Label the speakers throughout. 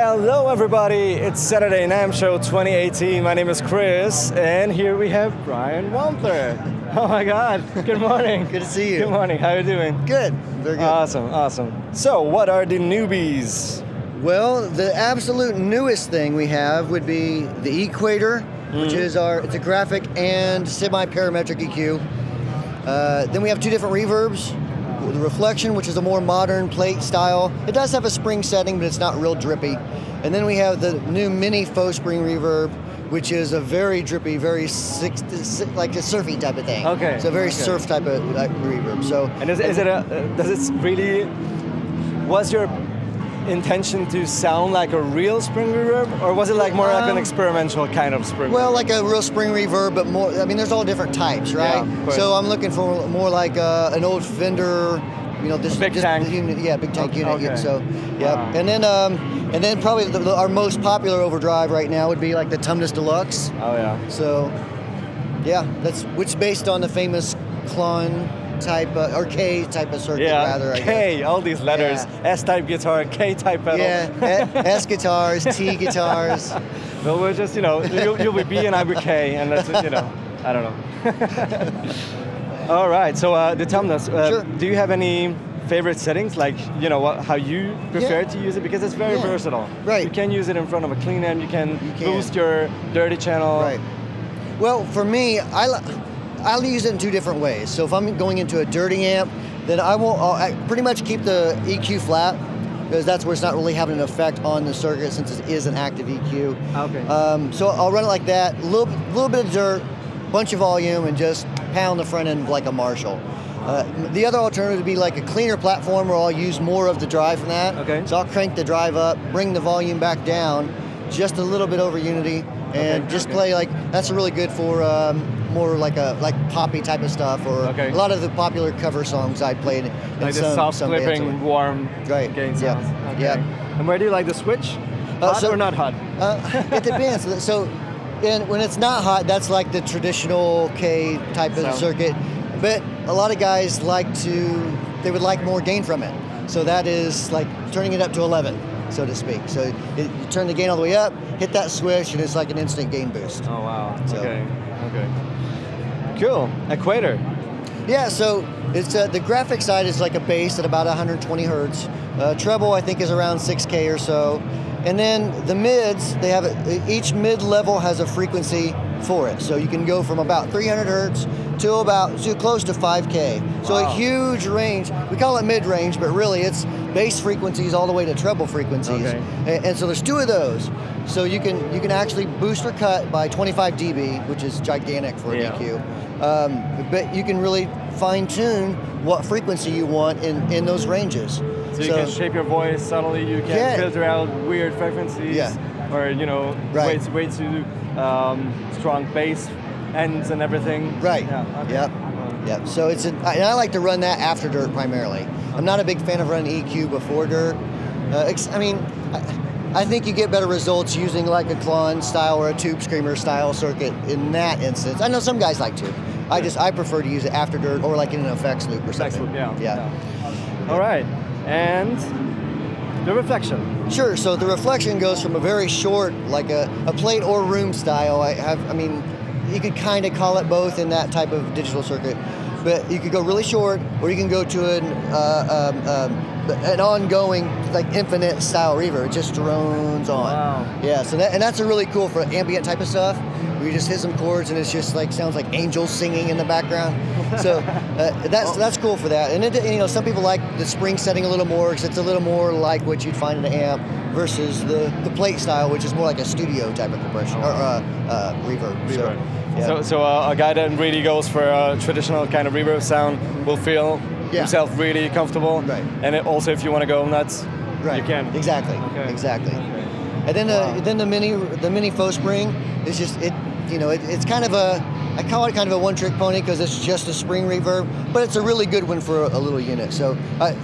Speaker 1: Hello everybody, it's Saturday NAMM Show 2018. My name is Chris, and here we have Brian Wampler. Oh my God, good morning.
Speaker 2: Good to see you.
Speaker 1: Good morning, how are you doing?
Speaker 2: Good, very good.
Speaker 1: Awesome. So what are the newbies?
Speaker 2: Well, the absolute newest thing we have would be the EQuator, which is it's a graphic and semi-parametric EQ. Then we have two different reverbs. The Reflection, which is a more modern plate style. It does have a spring setting, but it's not real drippy. And then we have the new mini Faux spring reverb, which is a very drippy, very like a surfy type of thing.
Speaker 1: Okay.
Speaker 2: So very surf type of reverb. So.
Speaker 1: And was your intention to sound like a real spring reverb, or was it like more like an experimental kind of spring?
Speaker 2: Well, like a real spring reverb, but more. I mean, there's all different types, right?
Speaker 1: Yeah,
Speaker 2: so I'm looking for more like an old Fender, this
Speaker 1: big tank
Speaker 2: unit, big tank unit.
Speaker 1: Okay.
Speaker 2: So, yeah, wow. And then probably our most popular overdrive right now would be like the Tumnus Deluxe.
Speaker 1: Oh yeah.
Speaker 2: So, yeah, which is based on the famous Klon type or K type of circuit, rather.
Speaker 1: K, all these letters. Yeah. S-type guitar, K-type pedal.
Speaker 2: Yeah, S guitars, T guitars.
Speaker 1: Well, we're just, you'll be B and I'll be K, and that's, I don't know. All right, so the Tumnus,
Speaker 2: sure.
Speaker 1: Do you have any favorite settings, like, how you prefer to use it? Because it's very versatile.
Speaker 2: Right.
Speaker 1: You can use it in front of a clean amp, you can boost your dirty channel.
Speaker 2: Right. Well, for me, I'll use it in two different ways. So if I'm going into a dirty amp, then I pretty much keep the EQ flat, because that's where it's not really having an effect on the circuit, since it is an active EQ.
Speaker 1: Okay.
Speaker 2: So I'll run it like that, a little bit of dirt, bunch of volume, and just pound the front end like a Marshall. The other alternative would be like a cleaner platform, where I'll use more of the drive from that.
Speaker 1: Okay.
Speaker 2: So I'll crank the drive up, bring the volume back down, just a little bit over unity, and play like, that's really good for more like poppy type of stuff, or a lot of the popular cover songs I played.
Speaker 1: Like the soft clipping, warm gain sounds.
Speaker 2: Yeah.
Speaker 1: Okay.
Speaker 2: Yeah.
Speaker 1: And where do you like the switch? Hot or not hot?
Speaker 2: It depends. So when it's not hot, that's like the traditional K type of circuit. But a lot of guys they would like more gain from it. So that is like turning it up to 11. So to speak. So you turn the gain all the way up, hit that switch, and it's like an instant gain boost.
Speaker 1: Oh wow. So. Okay. Cool. EQuator.
Speaker 2: Yeah. So it's the graphic side is like a bass at about 120 hertz. Treble I think is around 6K or so, and then the mids, they have each mid level has a frequency for it. So you can go from about 300 hertz to close to 5K. So a huge range. We call it mid-range, but really it's bass frequencies all the way to treble frequencies. Okay. And so there's two of those. So you can actually boost or cut by 25 dB, which is gigantic for an EQ. But you can really fine-tune what frequency you want in those ranges.
Speaker 1: So you can shape your voice subtly. You can filter out weird frequencies. Or way too strong bass ends and everything.
Speaker 2: Right.
Speaker 1: Yeah. Okay.
Speaker 2: Yep. So I like to run that after dirt primarily. I'm not a big fan of running EQ before dirt. I think you get better results using like a Klon style or a Tube Screamer style circuit in that instance. I know some guys like to. I prefer to use it after dirt, or like in an effects loop or something.
Speaker 1: Yeah. All right. And the Reflection.
Speaker 2: Sure. So the Reflection goes from a very short, like a plate or room style. You could kind of call it both in that type of digital circuit, but you could go really short, or you can go to an ongoing, like infinite style reverb. It just drones on.
Speaker 1: Wow.
Speaker 2: Yeah. So that's a really cool for ambient type of stuff. Where you just hit some chords and it's just like sounds like angels singing in the background. So that's cool for that. And some people like the spring setting a little more, because it's a little more like what you'd find in an amp versus the plate style, which is more like a studio type of compression or reverb.
Speaker 1: So a guy that really goes for a traditional kind of reverb sound will feel himself really comfortable.
Speaker 2: Right.
Speaker 1: And also, if you want to go nuts, you can.
Speaker 2: Exactly.
Speaker 1: Okay.
Speaker 2: Exactly. And then the mini Faux spring is just it's kind of I call it kind of a one-trick pony because it's just a spring reverb, but it's a really good one for a little unit. So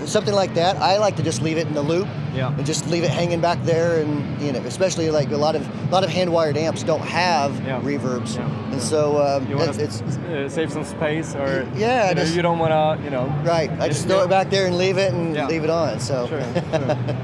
Speaker 2: something like that, I like to just leave it in the loop and just leave it hanging back there, and especially like a lot of hand-wired amps don't have reverbs, and so
Speaker 1: you want to save some space, or you don't want to
Speaker 2: right. I just throw it back there and leave it leave it on. So
Speaker 1: sure.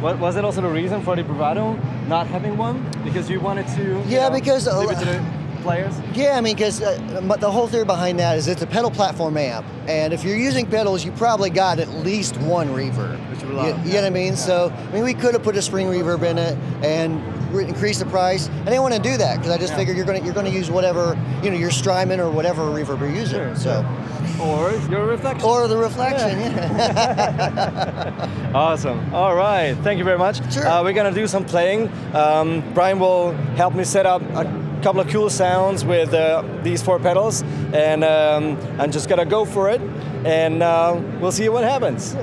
Speaker 1: Was it also the reason for the Bravado not having one, because you wanted to
Speaker 2: because
Speaker 1: leave it to the players?
Speaker 2: Yeah, I mean, because the whole theory behind that is it's a pedal platform amp, and if you're using pedals, you probably got at least one reverb.
Speaker 1: Which you love.
Speaker 2: You know what I mean? So, I mean, we could have put a spring reverb in it and increase the price. I didn't want to do that because I just figured you're going to use whatever your Strymon or whatever reverb you're using.
Speaker 1: Sure,
Speaker 2: so,
Speaker 1: or your Reflection.
Speaker 2: Or the Reflection.
Speaker 1: Awesome. All right. Thank you very much.
Speaker 2: Sure.
Speaker 1: We're gonna do some playing. Brian will help me set up a couple of cool sounds with these 4 pedals, and I'm just gonna go for it, and we'll see what happens.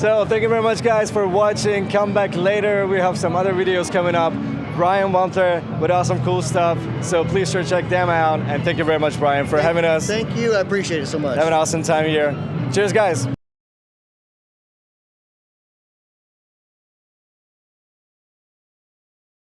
Speaker 1: So thank you very much, guys, for watching. Come back later. We have some other videos coming up. Brian Wampler with awesome cool stuff. So please sure check them out. And thank you very much, Brian, for having us.
Speaker 2: Thank you. I appreciate it so much.
Speaker 1: Have an awesome time here. Cheers, guys.